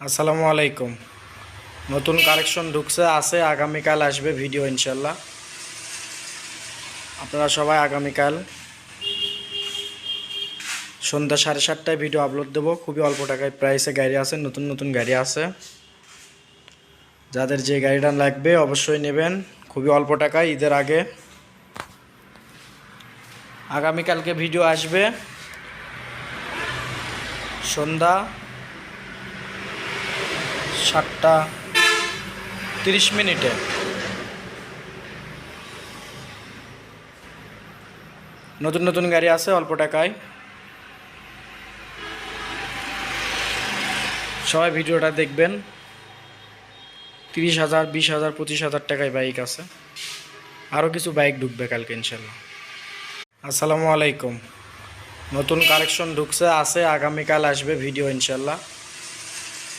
আসসালামু আলাইকুম। নতুন কালেকশন ঢুকছে আছে, আগামীকাল আসবে ভিডিও ইনশাল্লাহ। আপনারা সবাই আগামীকাল সন্ধ্যা 7:30টায় ভিডিও আপলোড দেবো। খুবই অল্প টাকায় প্রাইসে গাড়ি আছে, নতুন নতুন গাড়ি আছে। যাদের যে গাড়িটা লাগবে অবশ্যই নেবেন, খুবই অল্প টাকায় ঈদের আগে। আগামীকালকে ভিডিও আসবে সন্ধ্যা 7:30 নতুন নতুন গাড়ি আছে অল্প টাকায়। সবাই ভিডিওটা দেখবেন। 30,000, 20,000, 25,000 টাকায় বাইক আছে। আরও কিছু বাইক ঢুকবে কালকে ইনশাল্লাহ। আসসালামু আলাইকুম। নতুন কালেকশন ঢুকছে আছে, আগামীকাল আসবে ভিডিও ইনশাল্লাহ।